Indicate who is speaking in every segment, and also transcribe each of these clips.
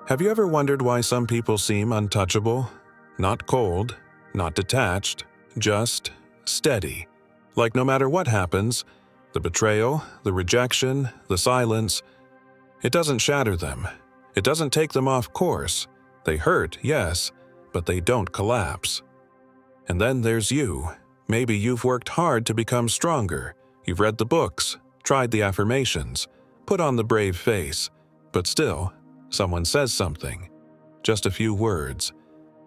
Speaker 1: Have you ever wondered why some people seem untouchable? Not cold, not detached, just steady. Like no matter what happens, the betrayal, the rejection, the silence, it doesn't shatter them. It doesn't take them off course. They hurt, yes, but they don't collapse. And then there's you. Maybe you've worked hard to become stronger. You've read the books, tried the affirmations, put on the brave face, but still, someone says something. Just a few words.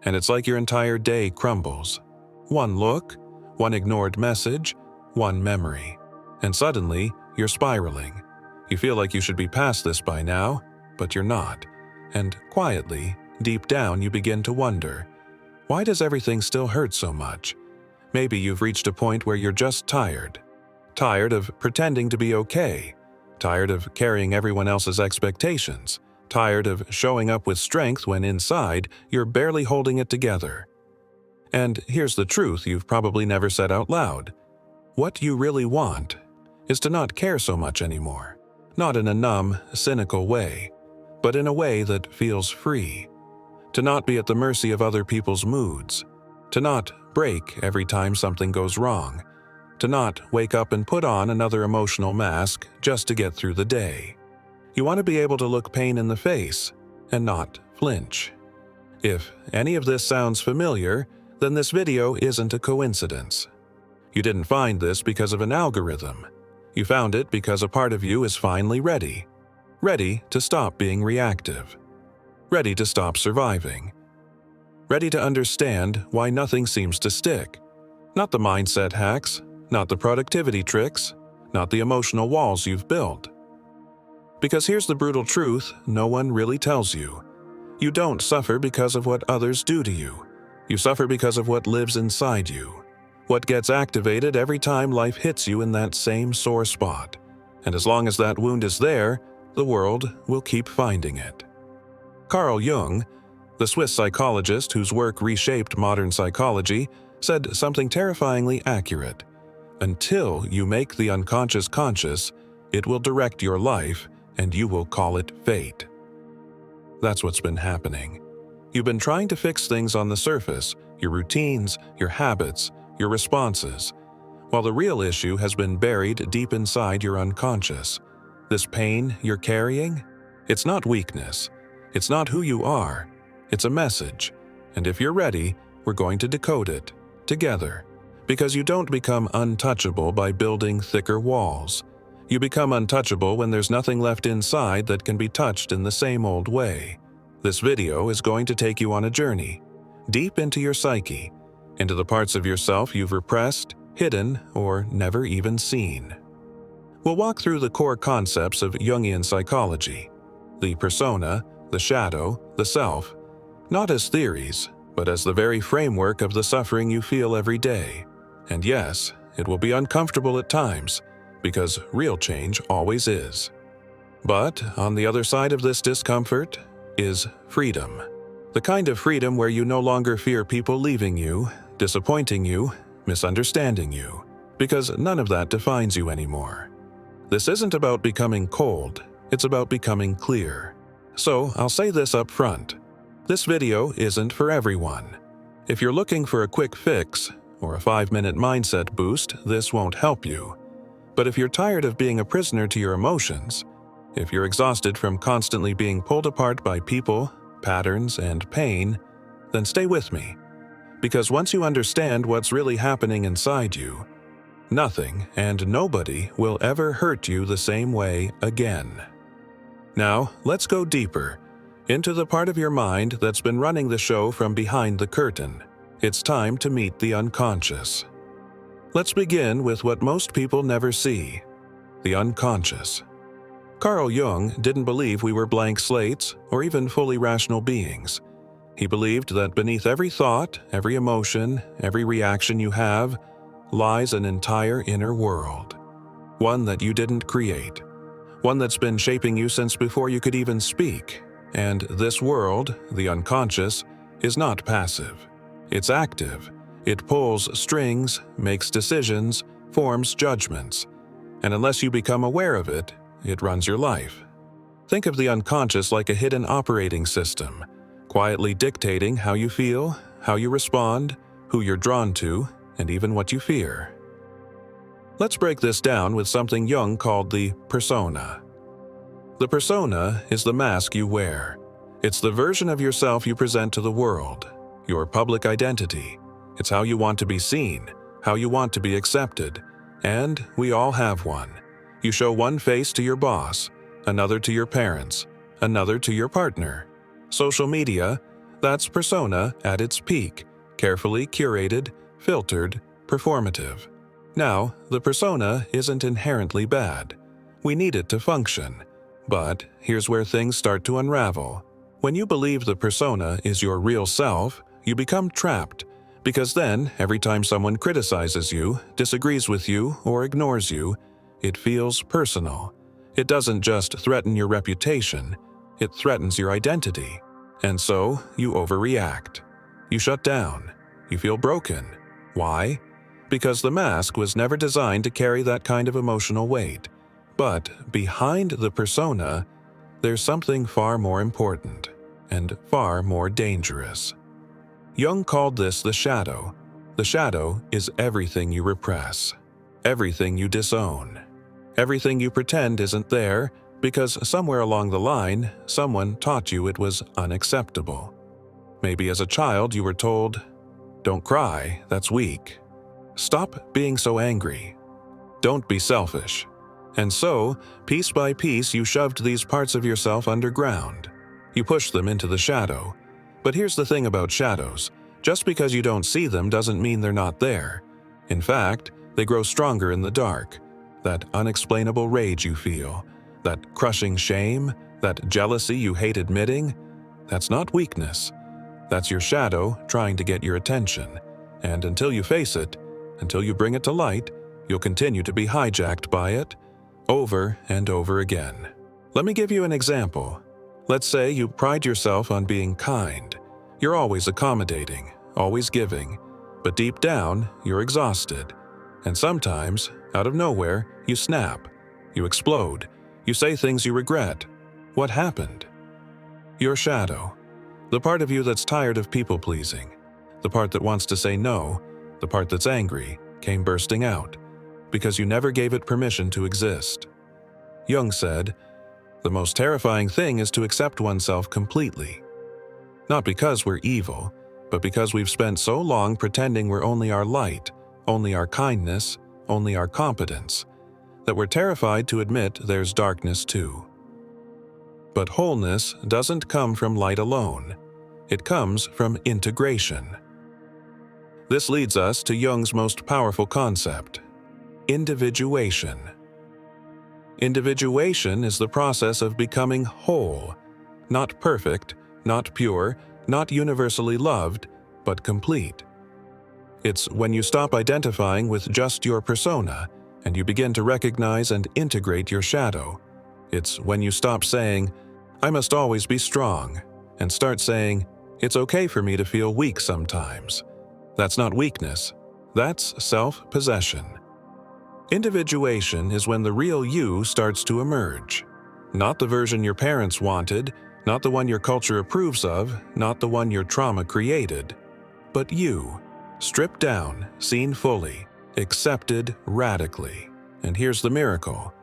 Speaker 1: And it's like your entire day crumbles. One look, one ignored message, one memory. And suddenly, you're spiraling. You feel like you should be past this by now, but you're not. And quietly, deep down, you begin to wonder, why does everything still hurt so much? Maybe you've reached a point where you're just tired. Tired of pretending to be okay. Tired of carrying everyone else's expectations. Tired of showing up with strength when inside, you're barely holding it together. And here's the truth you've probably never said out loud. What you really want is to not care so much anymore. Not in a numb, cynical way, but in a way that feels free. To not be at the mercy of other people's moods. To not break every time something goes wrong. To not wake up and put on another emotional mask just to get through the day. You want to be able to look pain in the face and not flinch. If any of this sounds familiar, then this video isn't a coincidence. You didn't find this because of an algorithm. You found it because a part of you is finally ready. Ready to stop being reactive. Ready to stop surviving. Ready to understand why nothing seems to stick. Not the mindset hacks, not the productivity tricks, not the emotional walls you've built. Because here's the brutal truth no one really tells you. You don't suffer because of what others do to you. You suffer because of what lives inside you. What gets activated every time life hits you in that same sore spot. And as long as that wound is there, the world will keep finding it. Carl Jung, the Swiss psychologist whose work reshaped modern psychology, said something terrifyingly accurate. Until you make the unconscious conscious, it will direct your life, and you will call it fate. That's what's been happening. You've been trying to fix things on the surface, your routines, your habits, your responses, while the real issue has been buried deep inside your unconscious. This pain you're carrying? It's not weakness. It's not who you are. It's a message. And if you're ready, we're going to decode it, together. Because you don't become untouchable by building thicker walls. You become untouchable when there's nothing left inside that can be touched in the same old way. This video is going to take you on a journey, deep into your psyche, into the parts of yourself you've repressed, hidden, or never even seen. We'll walk through the core concepts of Jungian psychology, the persona, the shadow, the self, not as theories, but as the very framework of the suffering you feel every day. And yes, it will be uncomfortable at times, because real change always is. But on the other side of this discomfort is freedom. The kind of freedom where you no longer fear people leaving you, disappointing you, misunderstanding you, because none of that defines you anymore. This isn't about becoming cold, it's about becoming clear. So I'll say this up front. This video isn't for everyone. If you're looking for a quick fix or a 5-minute mindset boost, this won't help you. But if you're tired of being a prisoner to your emotions, if you're exhausted from constantly being pulled apart by people, patterns, and pain, then stay with me. Because once you understand what's really happening inside you, nothing and nobody will ever hurt you the same way again. Now, let's go deeper, into the part of your mind that's been running the show from behind the curtain. It's time to meet the unconscious. Let's begin with what most people never see, the unconscious. Carl Jung didn't believe we were blank slates or even fully rational beings. He believed that beneath every thought, every emotion, every reaction you have, lies an entire inner world. One that you didn't create. One that's been shaping you since before you could even speak. And this world, the unconscious, is not passive. It's active. It pulls strings, makes decisions, forms judgments. And unless you become aware of it, it runs your life. Think of the unconscious like a hidden operating system, quietly dictating how you feel, how you respond, who you're drawn to, and even what you fear. Let's break this down with something Jung called the persona. The persona is the mask you wear. It's the version of yourself you present to the world, your public identity. It's how you want to be seen, how you want to be accepted, and we all have one. You show one face to your boss, another to your parents, another to your partner. Social media, that's persona at its peak, carefully curated, filtered, performative. Now, the persona isn't inherently bad. We need it to function. But here's where things start to unravel. When you believe the persona is your real self, you become trapped, because then, every time someone criticizes you, disagrees with you, or ignores you, it feels personal. It doesn't just threaten your reputation, it threatens your identity. And so, you overreact. You shut down. You feel broken. Why? Because the mask was never designed to carry that kind of emotional weight. But behind the persona, there's something far more important and far more dangerous. Jung called this the shadow. The shadow is everything you repress, everything you disown, everything you pretend isn't there because somewhere along the line, someone taught you it was unacceptable. Maybe as a child you were told, "Don't cry, that's weak. Stop being so angry. Don't be selfish." And so, piece by piece, you shoved these parts of yourself underground. You pushed them into the shadow. But here's the thing about shadows. Just because you don't see them doesn't mean they're not there. In fact, they grow stronger in the dark. That unexplainable rage you feel, that crushing shame, that jealousy you hate admitting, that's not weakness. That's your shadow trying to get your attention. And until you face it, until you bring it to light, you'll continue to be hijacked by it, over and over again. Let me give you an example. Let's say you pride yourself on being kind. You're always accommodating, always giving, but deep down, you're exhausted. And sometimes, out of nowhere, you snap. You explode. You say things you regret. What happened? Your shadow. The part of you that's tired of people-pleasing. The part that wants to say no. The part that's angry came bursting out. Because you never gave it permission to exist. Jung said, "The most terrifying thing is to accept oneself completely. Not because we're evil, but because we've spent so long pretending we're only our light, only our kindness, only our competence, that we're terrified to admit there's darkness too." But wholeness doesn't come from light alone. It comes from integration. This leads us to Jung's most powerful concept, individuation. Individuation is the process of becoming whole, not perfect, not pure, not universally loved, but complete. It's when you stop identifying with just your persona and you begin to recognize and integrate your shadow. It's when you stop saying, "I must always be strong," and start saying, "It's okay for me to feel weak sometimes." That's not weakness, that's self-possession. Individuation is when the real you starts to emerge. Not the version your parents wanted, not the one your culture approves of, not the one your trauma created, but you, stripped down, seen fully, accepted radically. And here's the miracle.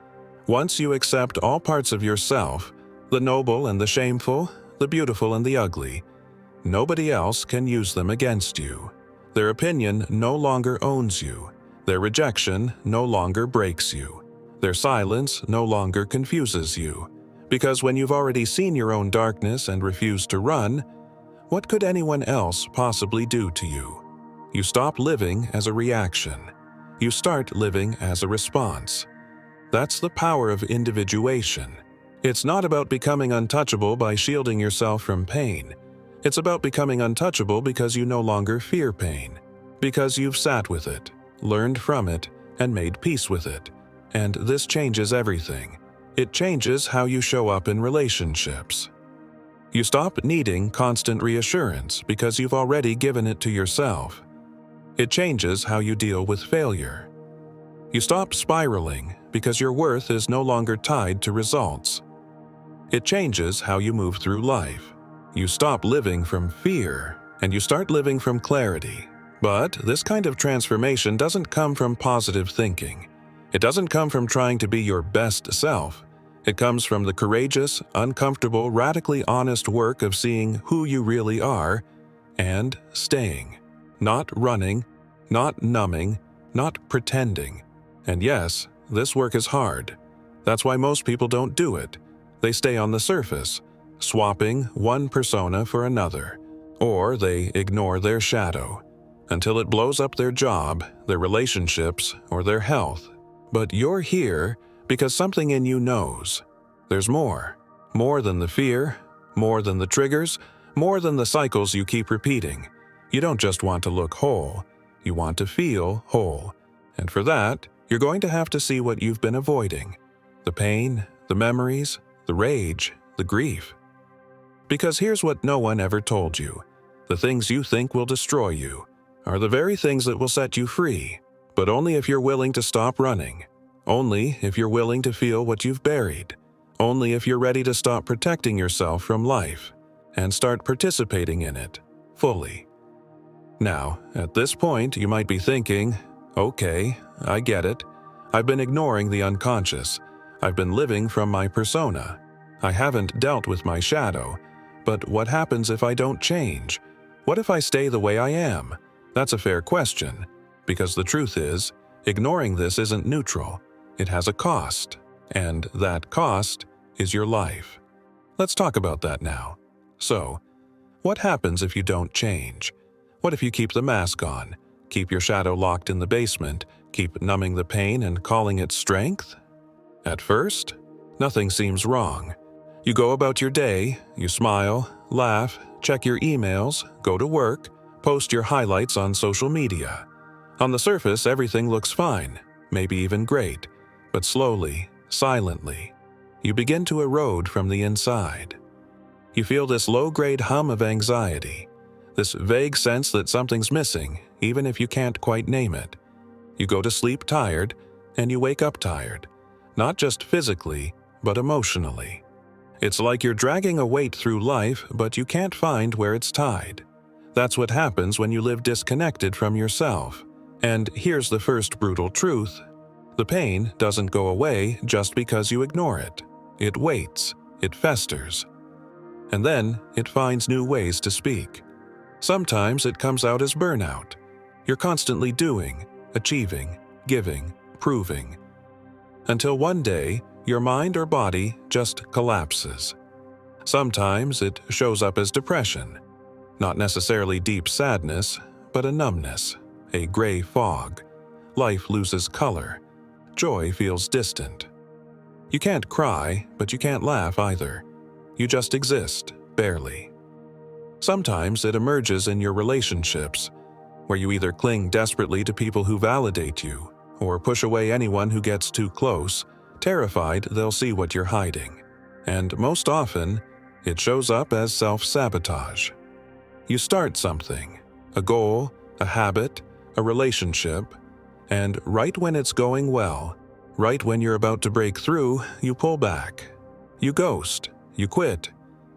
Speaker 1: Once you accept all parts of yourself, the noble and the shameful, the beautiful and the ugly, nobody else can use them against you. Their opinion no longer owns you. Their rejection no longer breaks you. Their silence no longer confuses you. Because when you've already seen your own darkness and refused to run, what could anyone else possibly do to you? You stop living as a reaction. You start living as a response. That's the power of individuation. It's not about becoming untouchable by shielding yourself from pain. It's about becoming untouchable because you no longer fear pain. Because you've sat with it, learned from it, and made peace with it. And this changes everything. It changes how you show up in relationships. You stop needing constant reassurance because you've already given it to yourself. It changes how you deal with failure. You stop spiraling because your worth is no longer tied to results. It changes how you move through life. You stop living from fear, and you start living from clarity. But this kind of transformation doesn't come from positive thinking. It doesn't come from trying to be your best self. It comes from the courageous, uncomfortable, radically honest work of seeing who you really are and staying. Not running, not numbing, not pretending. And yes, this work is hard. That's why most people don't do it. They stay on the surface, swapping one persona for another. Or they ignore their shadow until it blows up their job, their relationships, or their health. But you're here because something in you knows. There's more. More than the fear, more than the triggers, more than the cycles you keep repeating. You don't just want to look whole. You want to feel whole. And for that, you're going to have to see what you've been avoiding. The pain, the memories, the rage, the grief. Because here's what no one ever told you. The things you think will destroy you are the very things that will set you free. But only if you're willing to stop running. Only if you're willing to feel what you've buried. Only if you're ready to stop protecting yourself from life and start participating in it fully. Now, at this point, you might be thinking, okay, I get it. I've been ignoring the unconscious. I've been living from my persona. I haven't dealt with my shadow. But what happens if I don't change? What if I stay the way I am? That's a fair question, because the truth is, ignoring this isn't neutral. It has a cost, and that cost is your life. Let's talk about that now. So, what happens if you don't change? What if you keep the mask on, keep your shadow locked in the basement, keep numbing the pain and calling it strength? At first, nothing seems wrong. You go about your day, you smile, laugh, check your emails, go to work, post your highlights on social media. On the surface, everything looks fine, maybe even great, but slowly, silently, you begin to erode from the inside. You feel this low-grade hum of anxiety, this vague sense that something's missing, even if you can't quite name it. You go to sleep tired, and you wake up tired, not just physically, but emotionally. It's like you're dragging a weight through life, but you can't find where it's tied. That's what happens when you live disconnected from yourself. And here's the first brutal truth. The pain doesn't go away just because you ignore it. It waits, it festers. And then it finds new ways to speak. Sometimes it comes out as burnout. You're constantly doing, achieving, giving, proving. Until one day, your mind or body just collapses. Sometimes it shows up as depression. Not necessarily deep sadness, but a numbness, a gray fog. Life loses color. Joy feels distant. You can't cry, but you can't laugh either. You just exist, barely. Sometimes it emerges in your relationships, where you either cling desperately to people who validate you, or push away anyone who gets too close, terrified they'll see what you're hiding. And most often, it shows up as self-sabotage. You start something, a goal, a habit, a relationship, and right when it's going well, right when you're about to break through, you pull back. You ghost, you quit,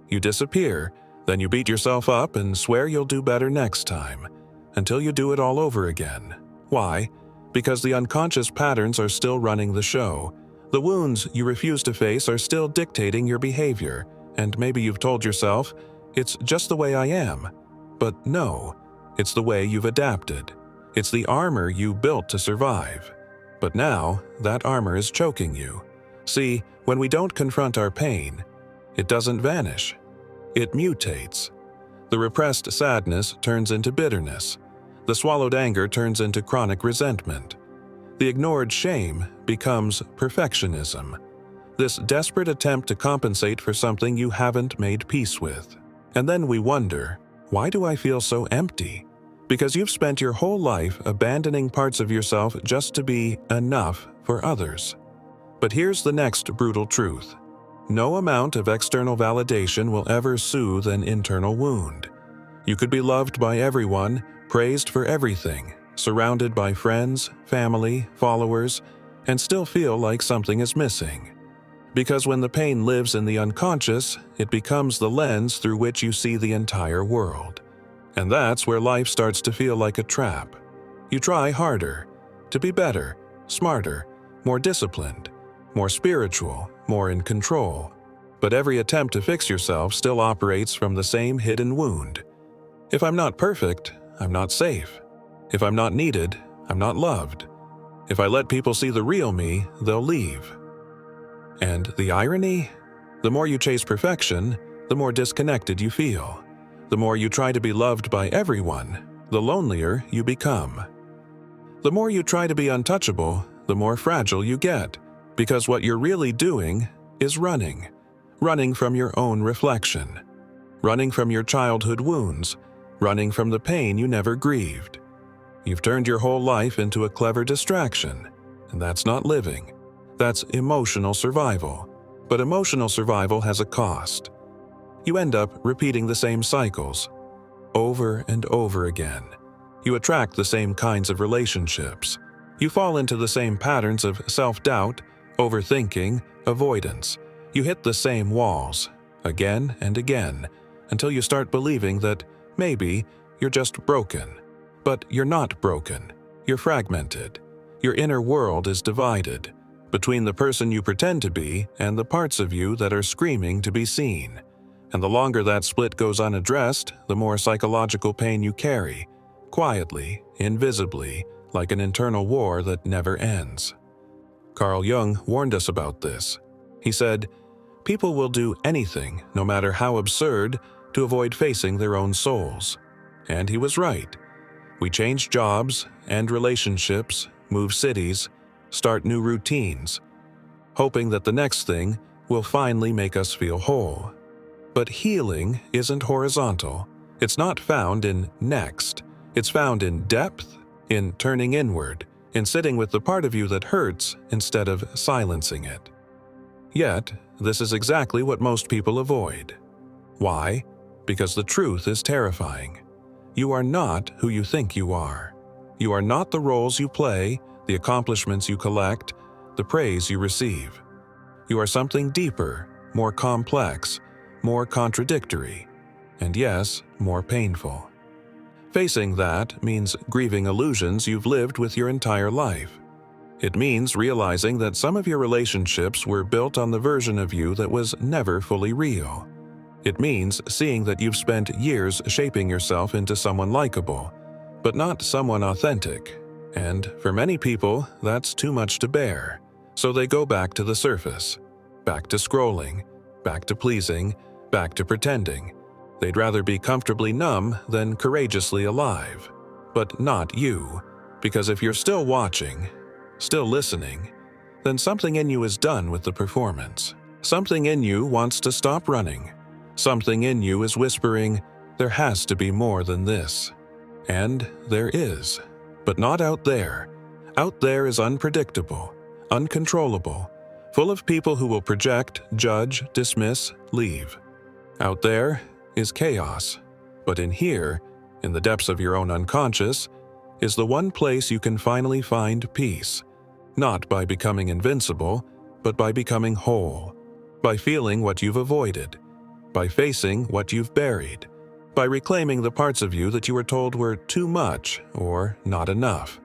Speaker 1: you disappear, then you beat yourself up and swear you'll do better next time, until you do it all over again. Why? Because the unconscious patterns are still running the show. The wounds you refuse to face are still dictating your behavior, and maybe you've told yourself, it's just the way I am. But no, it's the way you've adapted. It's the armor you built to survive. But now, that armor is choking you. See, when we don't confront our pain, it doesn't vanish. It mutates. The repressed sadness turns into bitterness. The swallowed anger turns into chronic resentment. The ignored shame becomes perfectionism. This desperate attempt to compensate for something you haven't made peace with. And then we wonder, why do I feel so empty? Because you've spent your whole life abandoning parts of yourself just to be enough for others. But here's the next brutal truth. No amount of external validation will ever soothe an internal wound. You could be loved by everyone, praised for everything, surrounded by friends, family, followers, and still feel like something is missing. Because when the pain lives in the unconscious, it becomes the lens through which you see the entire world. And that's where life starts to feel like a trap. You try harder, to be better, smarter, more disciplined, more spiritual, more in control. But every attempt to fix yourself still operates from the same hidden wound. If I'm not perfect, I'm not safe. If I'm not needed, I'm not loved. If I let people see the real me, they'll leave. And the irony? The more you chase perfection, the more disconnected you feel. The more you try to be loved by everyone, the lonelier you become. The more you try to be untouchable, the more fragile you get, because what you're really doing is running. Running from your own reflection. Running from your childhood wounds. Running from the pain you never grieved. You've turned your whole life into a clever distraction, and that's not living. That's emotional survival. But emotional survival has a cost. You end up repeating the same cycles, over and over again. You attract the same kinds of relationships. You fall into the same patterns of self-doubt, overthinking, avoidance. You hit the same walls, again and again, until you start believing that maybe you're just broken. But you're not broken. You're fragmented. Your inner world is divided between the person you pretend to be and the parts of you that are screaming to be seen. And the longer that split goes unaddressed, the more psychological pain you carry, quietly, invisibly, like an internal war that never ends. Carl Jung warned us about this. He said, "People will do anything, no matter how absurd, to avoid facing their own souls." And he was right. We change jobs, end relationships, move cities, start new routines, hoping that the next thing will finally make us feel whole. But healing isn't horizontal. It's not found in next. It's found in depth, in turning inward, in sitting with the part of you that hurts instead of silencing it. Yet, this is exactly what most people avoid. Why? Because the truth is terrifying. You are not who you think you are. You are not the roles you play, the accomplishments you collect, the praise you receive. You are something deeper, more complex, more contradictory, and yes, more painful. Facing that means grieving illusions you've lived with your entire life. It means realizing that some of your relationships were built on the version of you that was never fully real. It means seeing that you've spent years shaping yourself into someone likable, but not someone authentic. And for many people, that's too much to bear. So they go back to the surface, back to scrolling, back to pleasing, back to pretending. They'd rather be comfortably numb than courageously alive. But not you, because if you're still watching, still listening, then something in you is done with the performance. Something in you wants to stop running. Something in you is whispering, there has to be more than this. And there is, but not out there. Out there is unpredictable, uncontrollable, full of people who will project, judge, dismiss, leave. Out there is chaos, but in here, in the depths of your own unconscious, is the one place you can finally find peace, not by becoming invincible, but by becoming whole, by feeling what you've avoided, by facing what you've buried, by reclaiming the parts of you that you were told were too much or not enough.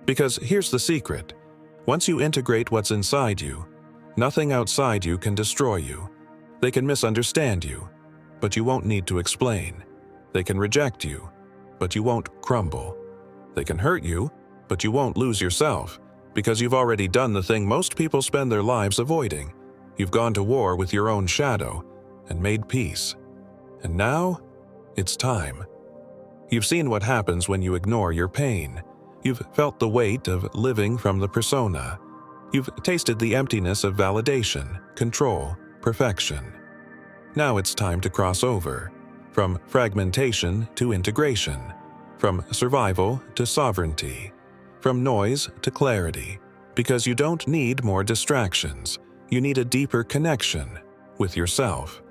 Speaker 1: Because here's the secret. Once you integrate what's inside you, nothing outside you can destroy you. They can misunderstand you, but you won't need to explain. They can reject you, but you won't crumble. They can hurt you, but you won't lose yourself, because you've already done the thing most people spend their lives avoiding. You've gone to war with your own shadow and made peace. And now, it's time. You've seen what happens when you ignore your pain. You've felt the weight of living from the persona. You've tasted the emptiness of validation, control, perfection. Now it's time to cross over, from fragmentation to integration, from survival to sovereignty, from noise to clarity, because you don't need more distractions. You need a deeper connection with yourself.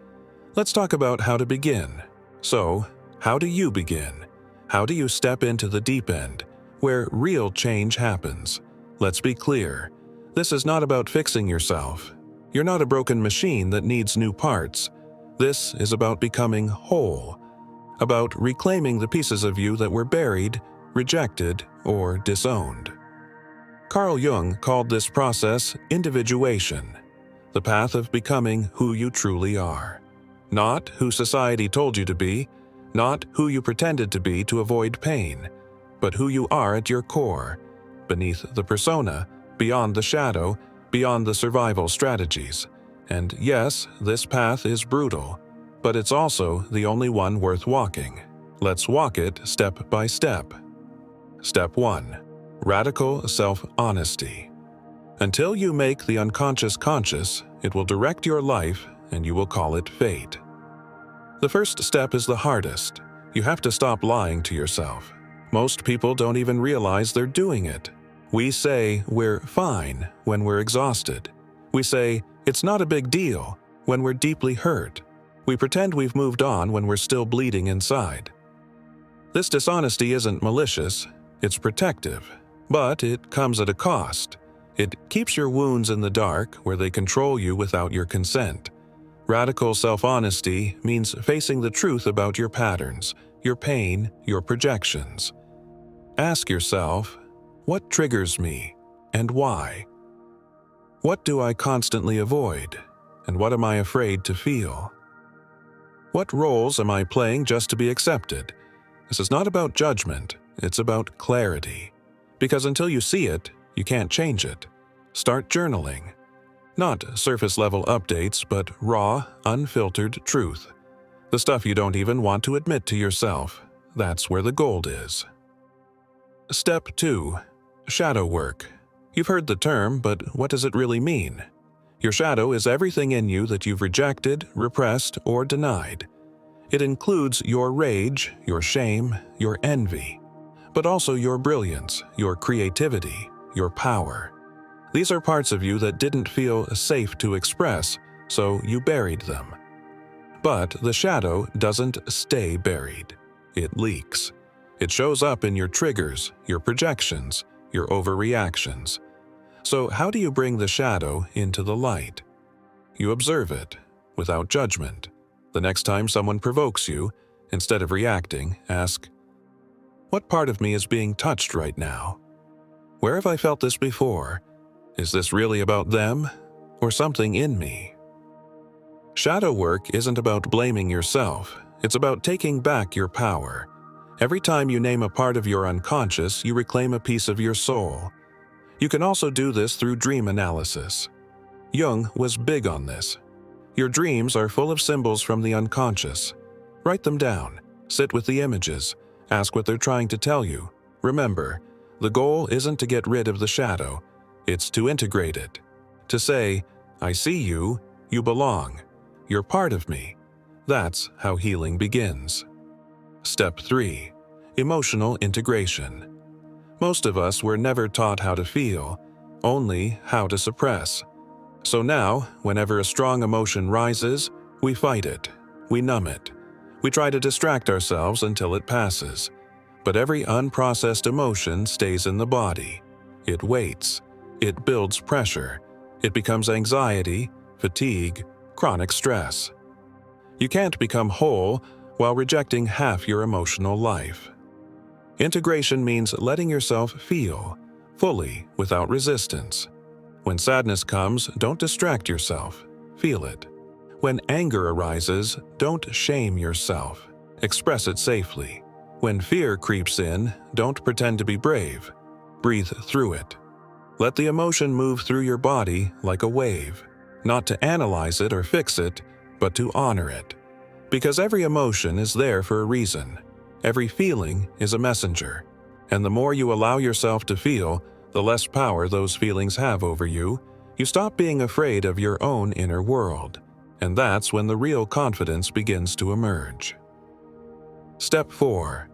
Speaker 1: Let's talk about how to begin. So, how do you begin? How do you step into the deep end, where real change happens? Let's be clear. This is not about fixing yourself. You're not a broken machine that needs new parts. This is about becoming whole, about reclaiming the pieces of you that were buried, rejected, or disowned. Carl Jung called this process individuation, the path of becoming who you truly are. Not who society told you to be, not who you pretended to be to avoid pain, but who you are at your core, beneath the persona, beyond the shadow, beyond the survival strategies. And yes, this path is brutal, but it's also the only one worth walking. Let's walk it step by step. Step 1. Radical self-honesty. Until you make the unconscious conscious, it will direct your life and you will call it fate. The first step is the hardest. You have to stop lying to yourself. Most people don't even realize they're doing it. We say we're fine when we're exhausted. We say it's not a big deal when we're deeply hurt. We pretend we've moved on when we're still bleeding inside. This dishonesty isn't malicious, it's protective, but it comes at a cost. It keeps your wounds in the dark where they control you without your consent. Radical self-honesty means facing the truth about your patterns, your pain, your projections. Ask yourself, what triggers me and why? What do I constantly avoid, and what am I afraid to feel? What roles am I playing just to be accepted? This is not about judgment, it's about clarity. Because until you see it, you can't change it. Start journaling. Not surface-level updates, but raw, unfiltered truth. The stuff you don't even want to admit to yourself. That's where the gold is. Step 2. Shadow work. You've heard the term, but what does it really mean? Your shadow is everything in you that you've rejected, repressed, or denied. It includes your rage, your shame, your envy, but also your brilliance, your creativity, your power. These are parts of you that didn't feel safe to express, so you buried them. But the shadow doesn't stay buried. It leaks. It shows up in your triggers, your projections, your overreactions. So how do you bring the shadow into the light? You observe it, without judgment. The next time someone provokes you, instead of reacting, ask, what part of me is being touched right now? Where have I felt this before? Is this really about them, or something in me? Shadow work isn't about blaming yourself, it's about taking back your power. Every time you name a part of your unconscious, you reclaim a piece of your soul. You can also do this through dream analysis. Jung was big on this. Your dreams are full of symbols from the unconscious. Write them down, sit with the images, ask what they're trying to tell you. Remember, the goal isn't to get rid of the shadow, it's to integrate it. To say, I see you, you belong, you're part of me. That's how healing begins. Step 3. Emotional integration. Most of us were never taught how to feel, only how to suppress. So now, whenever a strong emotion rises, we fight it, we numb it. We try to distract ourselves until it passes. But every unprocessed emotion stays in the body. It waits. It builds pressure. It becomes anxiety, fatigue, chronic stress. You can't become whole while rejecting half your emotional life. Integration means letting yourself feel, fully, without resistance. When sadness comes, don't distract yourself. Feel it. When anger arises, don't shame yourself. Express it safely. When fear creeps in, don't pretend to be brave. Breathe through it. Let the emotion move through your body like a wave. Not to analyze it or fix it, but to honor it. Because every emotion is there for a reason. Every feeling is a messenger. And the more you allow yourself to feel, the less power those feelings have over you. You stop being afraid of your own inner world. And that's when the real confidence begins to emerge. Step 4.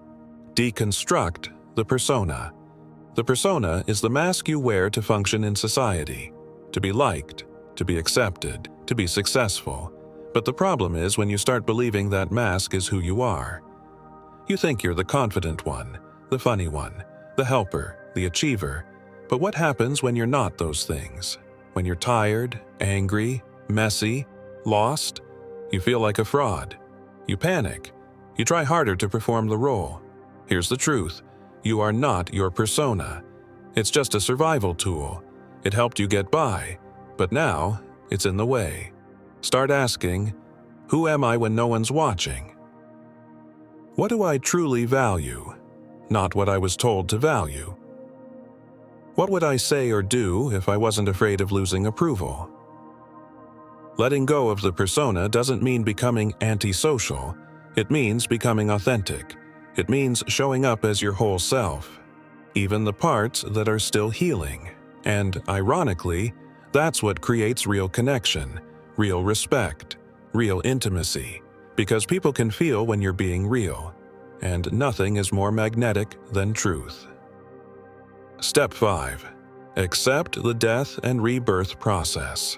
Speaker 1: Deconstruct the persona. The persona is the mask you wear to function in society, to be liked, to be accepted, to be successful. But the problem is when you start believing that mask is who you are. You think you're the confident one, the funny one, the helper, the achiever. But what happens when you're not those things? When you're tired, angry, messy, lost, you feel like a fraud. You panic. You try harder to perform the role. Here's the truth. You are not your persona. It's just a survival tool. It helped you get by, but now it's in the way. Start asking, who am I when no one's watching? What do I truly value? Not what I was told to value. What would I say or do if I wasn't afraid of losing approval? Letting go of the persona doesn't mean becoming antisocial. It means becoming authentic. It means showing up as your whole self, even the parts that are still healing. And ironically, that's what creates real connection, real respect, real intimacy, because people can feel when you're being real, and nothing is more magnetic than truth. Step 5. Accept the death and rebirth process.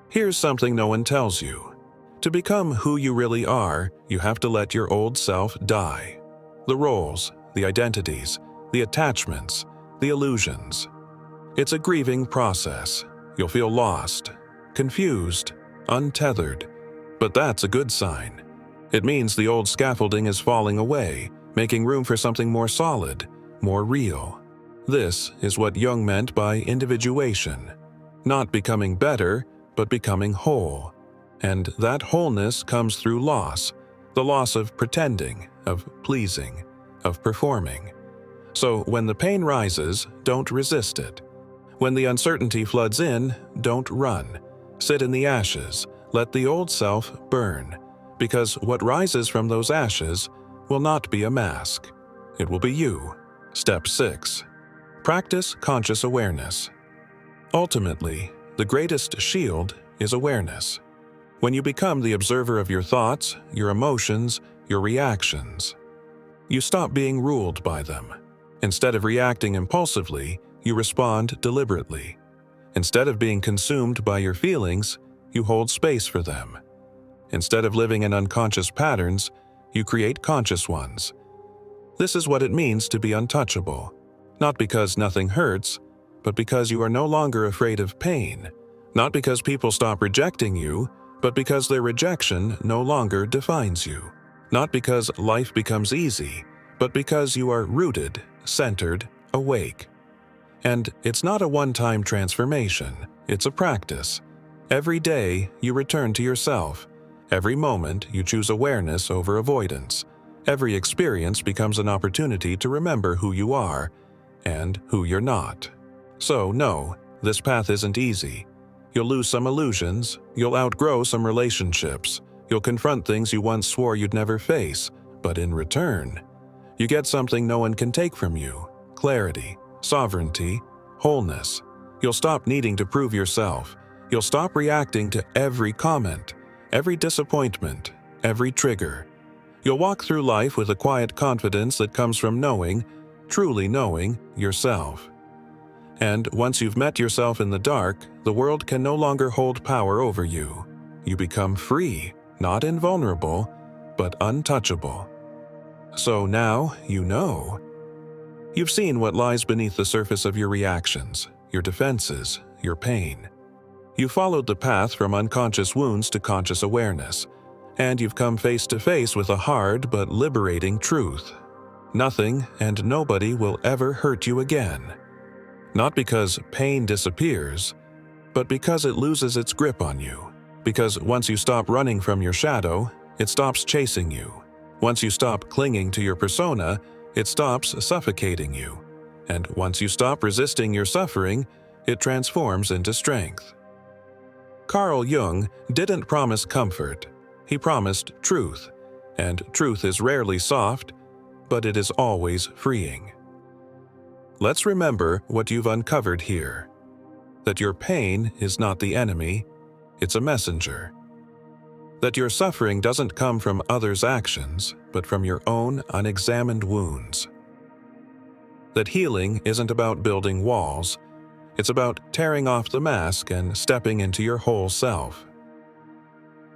Speaker 1: Here's something no one tells you. To become who you really are, you have to let your old self die. The roles, the identities, the attachments, the illusions. It's a grieving process. You'll feel lost, confused, untethered, but that's a good sign. It means the old scaffolding is falling away, making room for something more solid, more real. This is what Jung meant by individuation. Not becoming better, but becoming whole. And that wholeness comes through loss, the loss of pretending, of pleasing, of performing. So when the pain rises, don't resist it. When the uncertainty floods in, don't run. Sit in the ashes, let the old self burn, because what rises from those ashes will not be a mask. It will be you. Step 6. Practice conscious awareness. Ultimately, the greatest shield is awareness. When you become the observer of your thoughts, your emotions, your reactions, you stop being ruled by them. Instead of reacting impulsively, you respond deliberately. Instead of being consumed by your feelings, you hold space for them. Instead of living in unconscious patterns, you create conscious ones. This is what it means to be untouchable, not because nothing hurts, but because you are no longer afraid of pain, not because people stop rejecting you, but because their rejection no longer defines you, not because life becomes easy, but because you are rooted, centered, awake. And it's not a one-time transformation, it's a practice. Every day you return to yourself. Every moment you choose awareness over avoidance. Every experience becomes an opportunity to remember who you are and who you're not. So no, this path isn't easy. You'll lose some illusions, you'll outgrow some relationships, you'll confront things you once swore you'd never face, but in return, you get something no one can take from you: clarity, sovereignty, wholeness. You'll stop needing to prove yourself. You'll stop reacting to every comment, every disappointment, every trigger. You'll walk through life with a quiet confidence that comes from knowing, truly knowing, yourself. And once you've met yourself in the dark, the world can no longer hold power over you. You become free, not invulnerable, but untouchable. So now you know. You've seen what lies beneath the surface of your reactions, your defenses, your pain. You followed the path from unconscious wounds to conscious awareness, and you've come face to face with a hard but liberating truth. Nothing and nobody will ever hurt you again. Not because pain disappears, but because it loses its grip on you. Because once you stop running from your shadow, it stops chasing you. Once you stop clinging to your persona, it stops suffocating you. And once you stop resisting your suffering, it transforms into strength. Carl Jung didn't promise comfort. He promised truth. And truth is rarely soft, but it is always freeing. Let's remember what you've uncovered here. That your pain is not the enemy, it's a messenger. That your suffering doesn't come from others' actions, but from your own unexamined wounds. That healing isn't about building walls, it's about tearing off the mask and stepping into your whole self.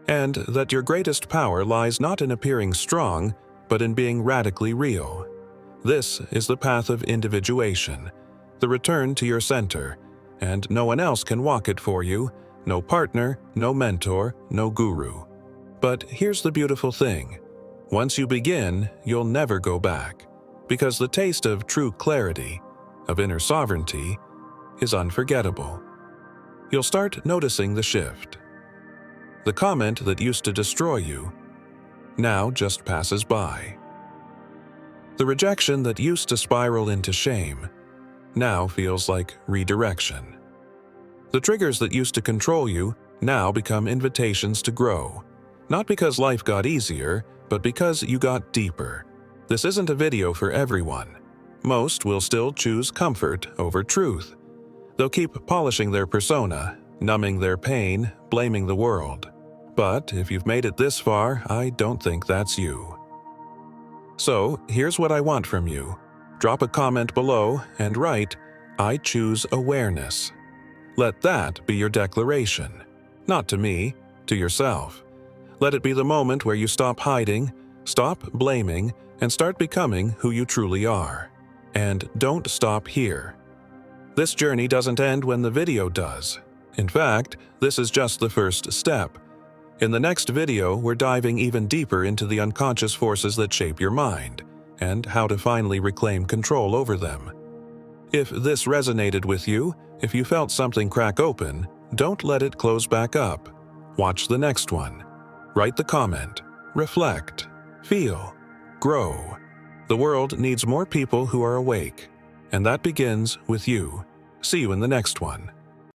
Speaker 1: And that your greatest power lies not in appearing strong, but in being radically real. This is the path of individuation, the return to your center, and no one else can walk it for you, no partner, no mentor, no guru. But here's the beautiful thing. Once you begin, you'll never go back, because the taste of true clarity, of inner sovereignty, is unforgettable. You'll start noticing the shift. The comment that used to destroy you now just passes by. The rejection that used to spiral into shame now feels like redirection. The triggers that used to control you now become invitations to grow, not because life got easier, but because you got deeper. This isn't a video for everyone. Most will still choose comfort over truth. They'll keep polishing their persona, numbing their pain, blaming the world. But if you've made it this far, I don't think that's you. So, here's what I want from you. Drop a comment below and write, "I choose awareness." Let that be your declaration. Not to me, to yourself. Let it be the moment where you stop hiding, stop blaming, and start becoming who you truly are. And don't stop here. This journey doesn't end when the video does. In fact, this is just the first step. In the next video, we're diving even deeper into the unconscious forces that shape your mind, and how to finally reclaim control over them. If this resonated with you, if you felt something crack open, don't let it close back up. Watch the next one. Write the comment, reflect, feel, grow. The world needs more people who are awake, and that begins with you. See you in the next one.